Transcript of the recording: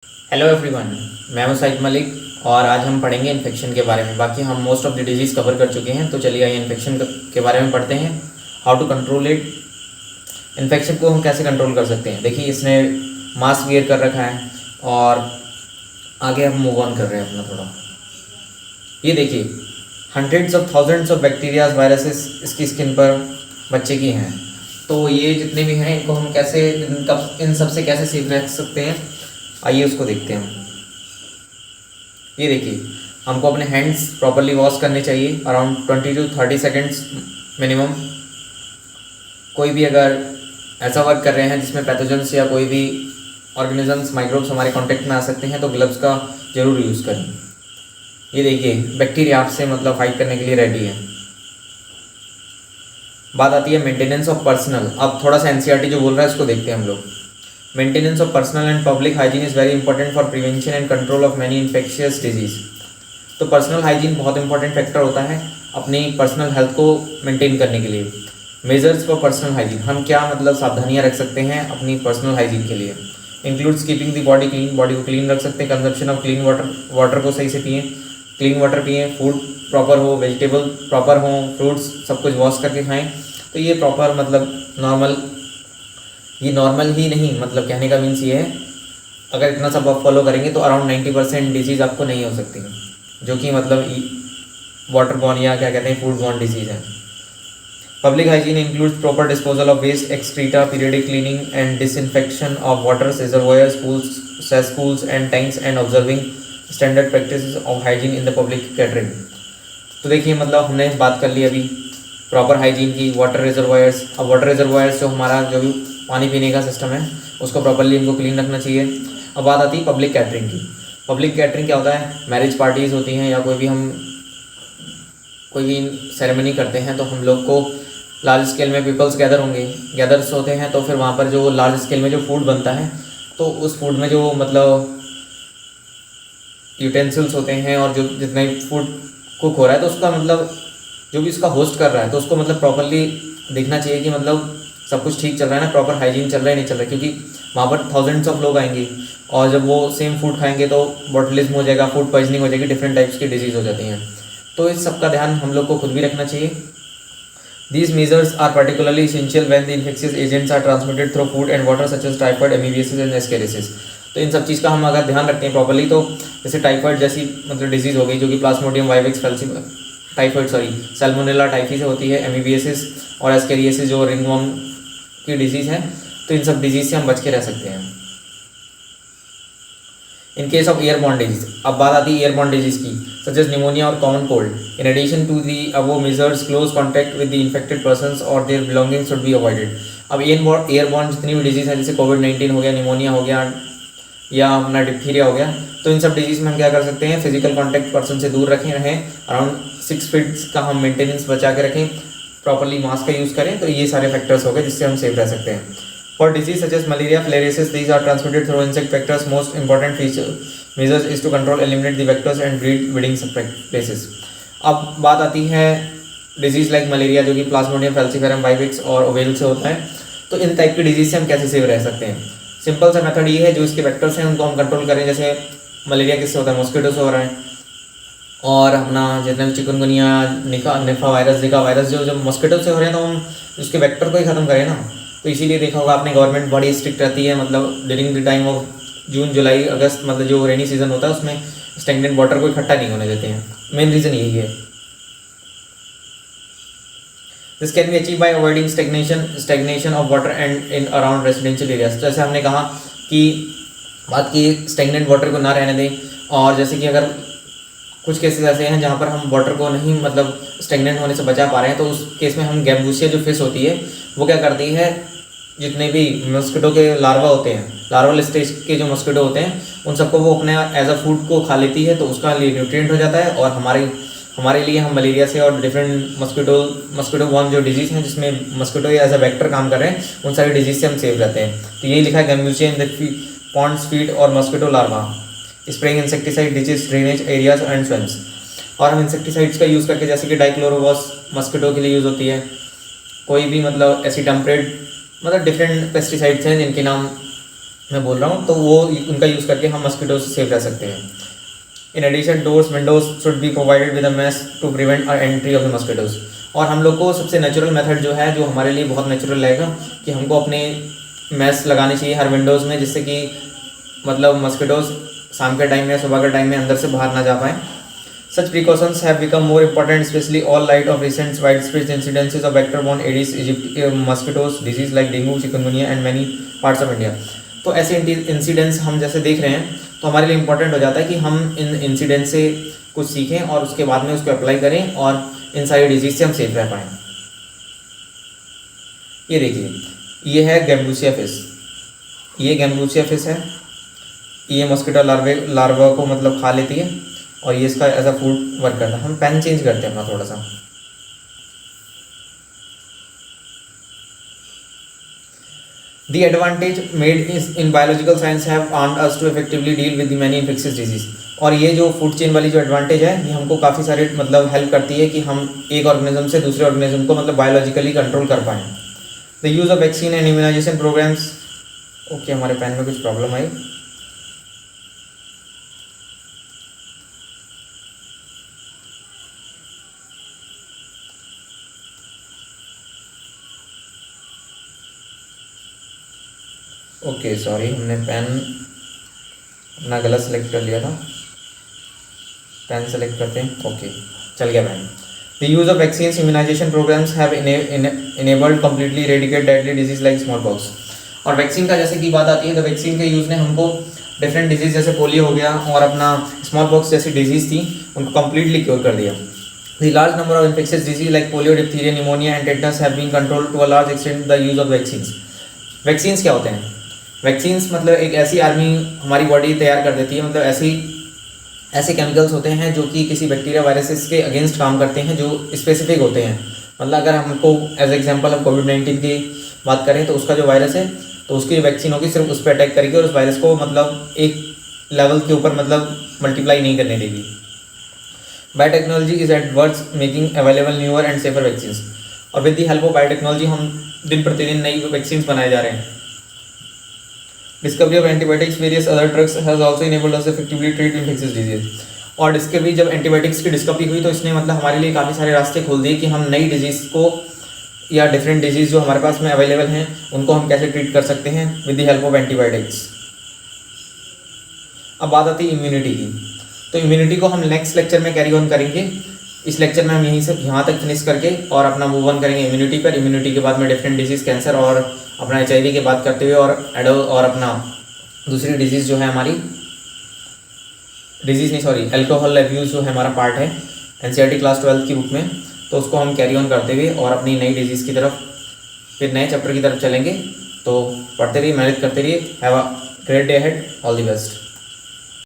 Hello everyone, मैं हूं Said Malik और आज हम पढ़ेंगे इन्फेक्शन के बारे में। बाकी हम most of the disease cover कर चुके हैं, तो चलिए आइए इन्फेक्शन के बारे में पढ़ते हैं। How to control it. Infection को हम कैसे कंट्रोल कर सकते हैं। देखिए, इसने मास्क वियर कर रखा है और आगे हम मूव ऑन कर रहे हैं अपना थोड़ा। ये देखिए, hundreds of thousands of bacterias viruses इसकी स्किन पर बच्चे की हैं। तो ये जितने भी हैं इनको हम कैसे इन सब से कैसे सेफ रख सकते हैं, आइए उसको देखते हैं। ये देखिए, हमको अपने हैंड्स प्रॉपरली वॉश करने चाहिए अराउंड 20 to 30 सेकेंड्स मिनिमम। कोई भी अगर ऐसा वर्क कर रहे हैं जिसमें पैथोजेंस या कोई भी ऑर्गेनिजम्स माइक्रोब्स हमारे कांटेक्ट में आ सकते हैं तो ग्लव्स का ज़रूर यूज़ करें। ये देखिए, बैक्टीरिया आपसे मतलब फाइट करने के लिए रेडी है। बात आती है मेंटेनेंस ऑफ पर्सनल। अब थोड़ा सा एनसीईआरटी जो बोल रहा है उसको देखते हैं हम लोग। Maintenance of personal and public hygiene is very important for prevention and control of many infectious disease. तो पर्सनल हाइजीन बहुत इंपॉर्टेंट फैक्टर होता है अपनी पर्सनल हेल्थ को मेंटेन करने के लिए। मेजर्स फॉर पर्सनल हाइजीन, हम क्या मतलब सावधानियां रख सकते हैं अपनी पर्सनल हाइजीन के लिए। Includes keeping the body clean, body को क्लीन रख सकते हैं। Consumption of clean water, water को सही से पिएँ, क्लीन वाटर पिएँ। फूड प्रॉपर हो, वेजिटेबल प्रॉपर हो, फ्रूट्स सब कुछ वॉश करके खाएँ। तो ये प्रॉपर मतलब नॉर्मल ही नहीं, मतलब कहने का मीन्स ये है, अगर इतना सब आप फॉलो करेंगे तो अराउंड 90% डिजीज़ आपको नहीं हो सकती है, जो कि मतलब वाटर बॉर्न या क्या कहते हैं फूड बॉर्न डिजीज़ है। Public hygiene includes proper disposal of waste, excreta, periodic cleaning and disinfection of water, reservoirs, pools, cesspools and tanks and observing standard practices of hygiene in the public catering. तो देखिए, मतलब हमने बात कर ली अभी proper hygiene की। Water reservoirs, अब वाटर रिजर्वॉयर्स जो हमारा जो भी पानी पीने का सिस्टम है उसको प्रॉपर्ली हमको क्लीन रखना चाहिए। अब बात आती है पब्लिक कैटरिंग की। पब्लिक कैटरिंग क्या होता है, मैरिज पार्टीज़ होती हैं या कोई भी सेरेमनी करते हैं तो हम लोग को लार्ज स्केल में पीपल्स गैदर्स होते हैं, तो फिर वहाँ पर जो लार्ज स्केल में जो फूड बनता है तो उस फूड में जो मतलब यूटेंसिल्स होते हैं और जो जितना फूड कुक हो रहा है तो उसका मतलब जो भी उसका होस्ट कर रहा है तो उसको मतलब प्रॉपरली देखना चाहिए कि मतलब सब कुछ ठीक चल रहा है ना, प्रॉपर हाइजीन चल रहा है नहीं चल रहा है, क्योंकि वहाँ पर थाउजेंड्स ऑफ लोग आएंगे और जब वो सेम फूड खाएंगे तो बॉटलिज्म हो जाएगा, फूड पॉइजनिंग हो जाएगी, डिफरेंट टाइप्स की डिजीज़ हो जाती हैं। तो इस सब का ध्यान हम लोग को खुद भी रखना चाहिए। These measures are particularly essential when the infectious agents are transmitted through food and water such as typhoid, amoebiasis and ascariasis। तो इन सब चीज़ का हम अगर ध्यान रखते हैं प्रॉपर्ली तो जैसे टाइफाइड जैसी मतलब डिजीज़ हो गई जो कि प्लाज्मोडियम वाइवेक्स सैल्मोनेला टाइफी से होती है, एमीबियासिस और एस्केरियासिस जो रिंगवॉर्म की डिजीज़ है, तो इन सब डिजीज़ से हम बच के रह सकते हैं। In case of airborne disease, अब बात आती है एयरबॉर्न डिजीज की, सच एज निमोनिया और common cold. In addition to the above measures, close contact with the infected persons और their belongings should be avoided. अब एयरबॉर्न जितनी भी डिजीज़ है जैसे कोविड-19 हो गया, निमोनिया हो गया या अपना डिप्थीरिया हो गया, तो इन सब डिजीज़ में हम क्या कर सकते हैं, फिजिकल कॉन्टैक्ट पर्सन से दूर रहें, अराउंड 6 फीट का हम मेंटेनेंस बचा के रखें, प्रॉपरली मास्क का यूज़ करें। तो ये सारे फैक्टर्स हो गए जिससे हम सेफ रह सकते हैं। For disease such as malaria, filariasis, these are transmitted through insect vectors. Most important measures is to control eliminate the vectors and breeding places. अब बात आती है डिजीज़ लाइक मलेरिया जो कि प्लाज्मोडियम फैल्सिफेरम वाइवेक्स और ओवेल से होता है, तो इन टाइप की डिजीज़ से हम कैसे सेफ रह सकते हैं। सिंपल सा मेथड ये है, जो इसके वेक्टर्स हैं उनको हम कंट्रोल करें। जैसे मलेरिया किससे होता है, मॉस्किटो से हो रहा है, और अपना जितना भी चिकनगुनिया, निफा वायरस, जिका वायरस जो मॉस्किटो से हो रहे हैं तो हम उसके वेक्टर को ही ख़त्म करें ना। तो इसीलिए देखा होगा आपने, गवर्नमेंट बड़ी स्ट्रिक्ट रहती है, मतलब during the time of June July August, मतलब जो रेनी सीजन होता है उसमें स्टेगनेंट वाटर को इकट्ठा नहीं होने देते हैं। मेन रीज़न यही है। This can be achieve by avoiding stagnation of water and in around residential areas. जैसे हमने कहा कि बात की स्टेगनेंट वाटर को ना रहने दें, और जैसे कि अगर कुछ केसेस ऐसे हैं जहाँ पर हम वाटर को नहीं मतलब स्टेगनेंट होने से बचा पा रहे हैं, तो उस केस में हम गैम्बूसिया जो फिश होती है वो क्या करती है, जितने भी मस्किटो के लार्वा होते हैं, लार्वल स्टेज के जो मस्किटो होते हैं उन सबको वो अपने एज अ फूड को खा लेती है, तो उसका लिए न्यूट्रिएंट हो जाता है और हमारे लिए हम मलेरिया से और डिफरेंट मस्किटो बॉर्न जो डिजीज़ हैं जिसमें मस्किटो एज अ वेक्टर काम कर रहे हैं, उन सारी डिजीज़ से हम सेफ रहते हैं। तो यही लिखा है, gambusia in the ponds feed और mosquito larva, spraying insecticide disease drainage areas and swims. और हम इंसेक्टिसाइड्स का यूज़ करके, जैसे कि डाइक्लोरोवॉस मस्किटो के लिए यूज़ होती है, कोई भी मतलब एसिटम्प्रेट, मतलब डिफरेंट पेस्टिसाइड्स हैं जिनके नाम मैं बोल रहा हूँ, तो वो उनका यूज़ करके हम मस्किटो से सेफ रह सकते हैं। In addition doors windows should be provided with a mesh to prevent entry of the mosquitoes. और हम लोग को सबसे नेचुरल मेथड जो है, जो हमारे लिए बहुत नेचुरल रहेगा, कि हमको अपने मैश लगानी चाहिए हर विंडोज़ में, जिससे कि मतलब मस्किटोज शाम के टाइम में, सुबह के टाइम में अंदर से बाहर ना जा पाएँ। Such precautions have become more important, especially all light of recent widespread incidences of vector-borne Aedes aegypti mosquitoes disease like dengue, chikungunya and many parts of India। तो ऐसे इंसिडेंट्स हम जैसे देख रहे हैं, तो हमारे लिए इम्पोर्टेंट हो जाता है कि हम इन इंसिडेंट से कुछ सीखें और उसके बाद में उसको अप्लाई करें और इन सारी डिजीज से हम सेफ रह पाएँ। ये देखिए, ये है गैम्बूसिया फिश, ये गैम्बूसिया फिश है, ये मॉस्किटो लार्वा को मतलब खा लेती है और ये इसका एज अ फूड वर्क करता है। हम पेन चेंज करते हैं अपना थोड़ा सा। The advantage made is in biological science have armed us to effectively deal with the many infectious disease। और ये जो फूड चेन वाली जो एडवांटेज है, ये हमको काफ़ी सारे मतलब हेल्प करती है कि हम एक ऑर्गेनिज्म से दूसरे ऑर्गेनिज्म को मतलब बायोलॉजिकली कंट्रोल कर पाएँ। The use of vaccine and immunization programs. Okay, हमारे पेन में कुछ प्रॉब्लम आई। ओके सॉरी, हमने पेन अपना गलत सेलेक्ट कर लिया था। पेन सेलेक्ट करते हैं। ओके, चल गया pen. The use of vaccines immunization programs have enabled completely eradicate deadly disease like small pox. और वैक्सीन का जैसे कि बात आती है, तो वैक्सीन के यूज़ ने हमको डिफरेंट डिजीज़ जैसे पोलियो हो गया और अपना स्मॉल पॉक्स जैसी डिजीज़ थी, उनको कम्प्लीटली क्योर कर दिया। The large number of infectious disease like polio, diphtheria, pneumonia and tetanus have been controlled to a large extent the use of vaccines. Vaccines क्या होते हैं? वैक्सीन्स मतलब एक ऐसी आर्मी हमारी बॉडी तैयार कर देती है, मतलब ऐसे केमिकल्स होते हैं जो कि किसी बैक्टीरिया वायरसेस के अगेंस्ट काम करते हैं, जो स्पेसिफिक होते हैं। मतलब अगर हमको एज एग्जांपल हम कोविड-19 की बात करें, तो उसका जो वायरस है, तो उसकी जो वैक्सीन होगी सिर्फ उस पर अटैक करेगी और उस वायरस को मतलब एक लेवल के ऊपर मतलब मल्टीप्लाई नहीं करने देगी। Biotechnology is at words making available newer and safer vaccines. और with the help of biotechnology हम दिन प्रतिदिन नई वैक्सीन्स बनाए जा रहे हैं। Discovery of antibiotics, various other drugs has also enabled us effectively treat infectious disease. और डिस्कवरी, जब एंटीबायोटिक्स की डिस्कवरी हुई, तो इसने मतलब हमारे लिए काफ़ी सारे रास्ते खोल दिए कि हम नई डिजीज़ को या डिफरेंट डिजीज़ जो हमारे पास में अवेलेबल हैं, उनको हम कैसे ट्रीट कर सकते हैं with the help of antibiotics. अब बात आती है इम्यूनिटी की। तो इम्यूनिटी को हम नेक्स्ट लेक्चर में कैरी ऑन करेंगे। इस लेक्चर में हम यहीं से यहाँ तक फिनिश करके और अपना मूव ऑन करेंगे इम्यूनिटी पर। इम्यूनिटी के बाद में डिफरेंट डिजीज़, कैंसर और अपना HIV की बात करते हुए और अपना दूसरी डिजीज़ जो है हमारी अल्कोहल अब्यूज़ जो है हमारा पार्ट है NCERT क्लास 12 की बुक में, तो उसको हम कैरी ऑन करते हुए और अपनी नई डिजीज़ की तरफ, फिर नए चैप्टर की तरफ चलेंगे। तो पढ़ते रहिए, मेहनत करते रहिए। Have a great day ahead, all the best.